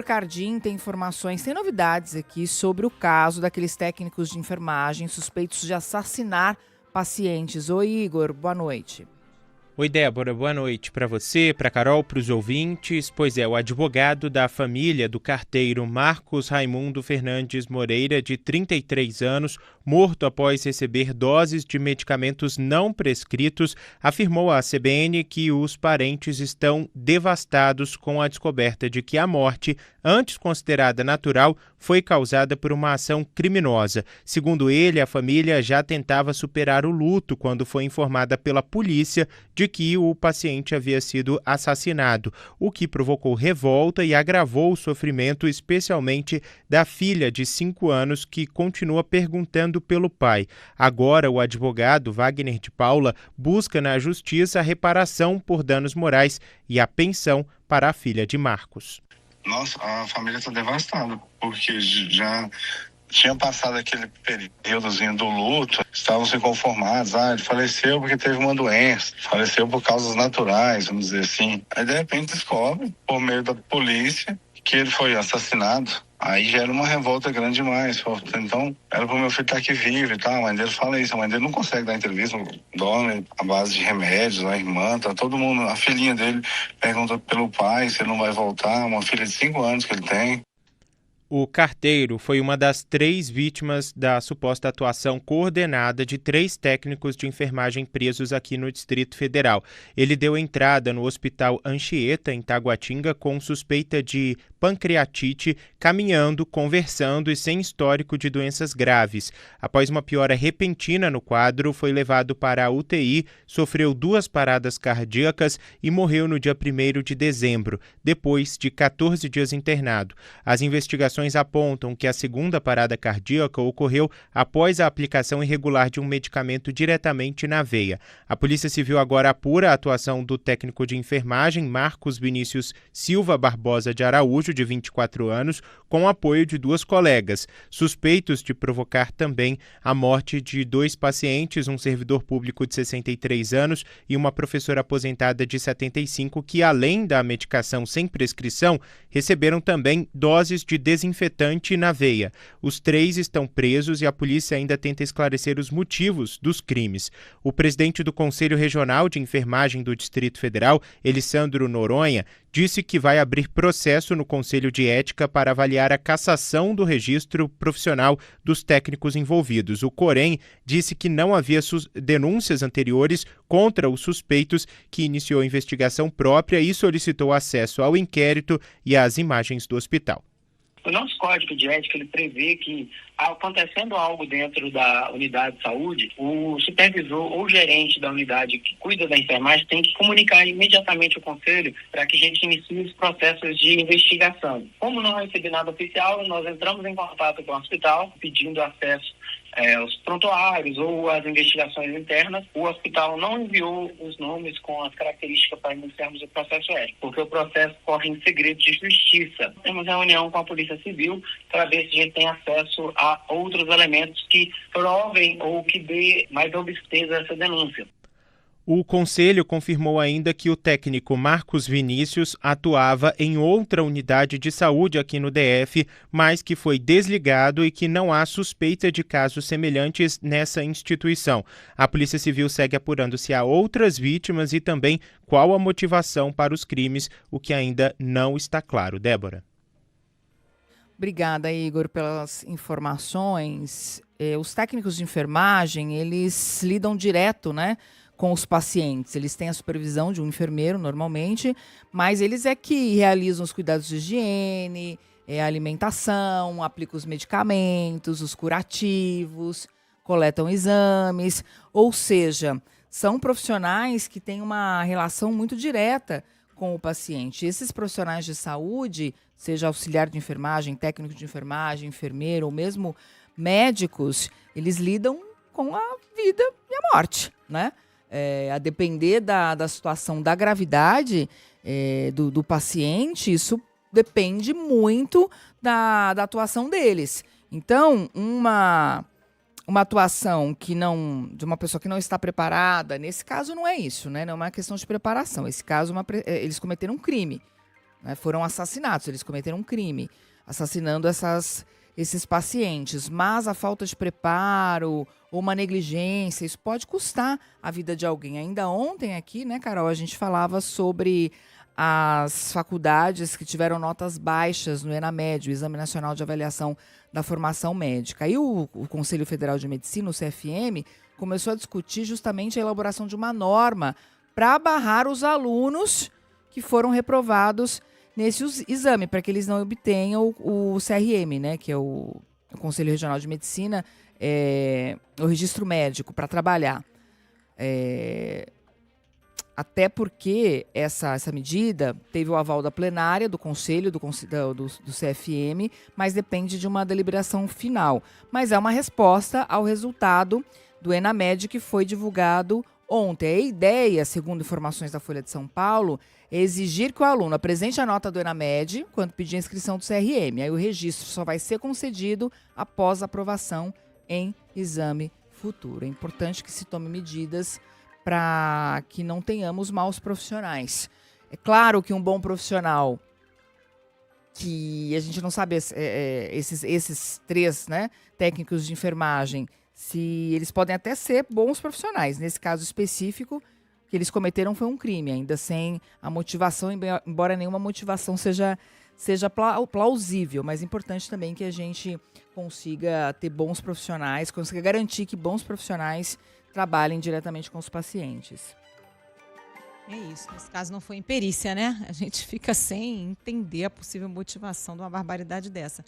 Cardim tem informações, tem novidades aqui sobre o caso daqueles técnicos de enfermagem suspeitos de assassinar pacientes. Oi, Igor, boa noite. Oi, Débora, boa noite para você, para Carol, para os ouvintes. Pois é, o advogado da família do carteiro Marcos Raimundo Fernandes Moreira, de 33 anos, morto após receber doses de medicamentos não prescritos, afirmou à CBN que os parentes estão devastados com a descoberta de que a morte, antes considerada natural, foi causada por uma ação criminosa. Segundo ele, a família já tentava superar o luto quando foi informada pela polícia de que o paciente havia sido assassinado, o que provocou revolta e agravou o sofrimento, especialmente da filha de 5 anos, que continua perguntando pelo pai. Agora, o advogado Wagner de Paula busca na justiça a reparação por danos morais e a pensão para a filha de Marcos. Nossa, a família está devastada, porque já tinha passado aquele períodozinho do luto, estavam se conformados, ele faleceu porque teve uma doença, faleceu por causas naturais, vamos dizer assim. Aí de repente descobre, por meio da polícia, que ele foi assassinado. Aí gera uma revolta grande demais. Então, era pro meu filho estar aqui vivo e tal. A mãe dele fala isso, a mãe dele não consegue dar entrevista, dorme à base de remédios, a irmã, tá todo mundo. A filhinha dele pergunta pelo pai se ele não vai voltar, uma filha de 5 anos que ele tem. O carteiro foi uma das 3 vítimas da suposta atuação coordenada de 3 técnicos de enfermagem presos aqui no Distrito Federal. Ele deu entrada no Hospital Anchieta, em Taguatinga, com suspeita de pancreatite, caminhando, conversando e sem histórico de doenças graves. Após uma piora repentina no quadro, foi levado para a UTI, sofreu 2 paradas cardíacas e morreu no dia 1º de dezembro, depois de 14 dias internado. As investigações apontam que a segunda parada cardíaca ocorreu após a aplicação irregular de um medicamento diretamente na veia. A Polícia Civil agora apura a atuação do técnico de enfermagem Marcos Vinícius Silva Barbosa de Araújo, de 24 anos, com o apoio de 2 colegas, suspeitos de provocar também a morte de 2 pacientes, um servidor público de 63 anos e uma professora aposentada de 75, que, além da medicação sem prescrição, receberam também doses de desinfetante na veia. Os 3 estão presos e a polícia ainda tenta esclarecer os motivos dos crimes. O presidente do Conselho Regional de Enfermagem do Distrito Federal, Elisandro Noronha, disse que vai abrir processo no Conselho de Ética para avaliar a cassação do registro profissional dos técnicos envolvidos. O Corém disse que não havia denúncias anteriores contra os suspeitos, que iniciou investigação própria e solicitou acesso ao inquérito e às imagens do hospital. O nosso código de ética ele prevê que, acontecendo algo dentro da unidade de saúde, o supervisor ou gerente da unidade que cuida da enfermagem tem que comunicar imediatamente ao conselho para que a gente inicie os processos de investigação. Como não recebi nada oficial, nós entramos em contato com o hospital pedindo acesso aos prontuários ou às investigações internas. O hospital não enviou os nomes com as características para iniciarmos o processo ético, porque o processo corre em segredo de justiça. Temos reunião com a Polícia Civil para ver se a gente tem acesso a outros elementos que provem ou que dê mais robustez a essa denúncia. O Conselho confirmou ainda que o técnico Marcos Vinícius atuava em outra unidade de saúde aqui no DF, mas que foi desligado e que não há suspeita de casos semelhantes nessa instituição. A Polícia Civil segue apurando se há outras vítimas e também qual a motivação para os crimes, o que ainda não está claro. Débora. Obrigada, Igor, pelas informações. Os técnicos de enfermagem, eles lidam direto, com os pacientes. Eles têm a supervisão de um enfermeiro, normalmente, mas eles é que realizam os cuidados de higiene, a alimentação, aplicam os medicamentos, os curativos, coletam exames, ou seja, são profissionais que têm uma relação muito direta com o paciente. Esses profissionais de saúde, seja auxiliar de enfermagem, técnico de enfermagem, enfermeiro ou mesmo médicos, eles lidam com a vida e a morte, a depender da situação da gravidade do paciente, isso depende muito da atuação deles. Então, uma atuação de uma pessoa que não está preparada, nesse caso não é isso, não é uma questão de preparação. Esse caso, eles cometeram um crime. né, foram assassinados, eles cometeram um crime, assassinando esses pacientes. Mas a falta de preparo ou uma negligência, isso pode custar a vida de alguém. Ainda ontem aqui, né, Carol, a gente falava sobre as faculdades que tiveram notas baixas no ENAMED, o Exame Nacional de Avaliação da Formação Médica. Aí o Conselho Federal de Medicina, o CFM, começou a discutir justamente a elaboração de uma norma para barrar os alunos que foram reprovados nesse exame, para que eles não obtenham o CRM, né, que é o Conselho Regional de Medicina, o registro médico para trabalhar. Até porque essa medida teve o aval da plenária, do Conselho, do CFM, mas depende de uma deliberação final. Mas é uma resposta ao resultado do ENAMED que foi divulgado ontem. A ideia, segundo informações da Folha de São Paulo, é exigir que o aluno apresente a nota do ENAMED quando pedir a inscrição do CRM. Aí o registro só vai ser concedido após a aprovação em exame futuro. É importante que se tome medidas para que não tenhamos maus profissionais. É claro que um bom profissional, que a gente não sabe esses três, né, técnicos de enfermagem, se eles podem até ser bons profissionais. Nesse caso específico, que eles cometeram foi um crime, ainda sem a motivação, embora nenhuma motivação seja plausível, mas é importante também que a gente consiga ter bons profissionais, consiga garantir que bons profissionais trabalhem diretamente com os pacientes. É isso, nesse caso não foi imperícia, né? A gente fica sem entender a possível motivação de uma barbaridade dessa.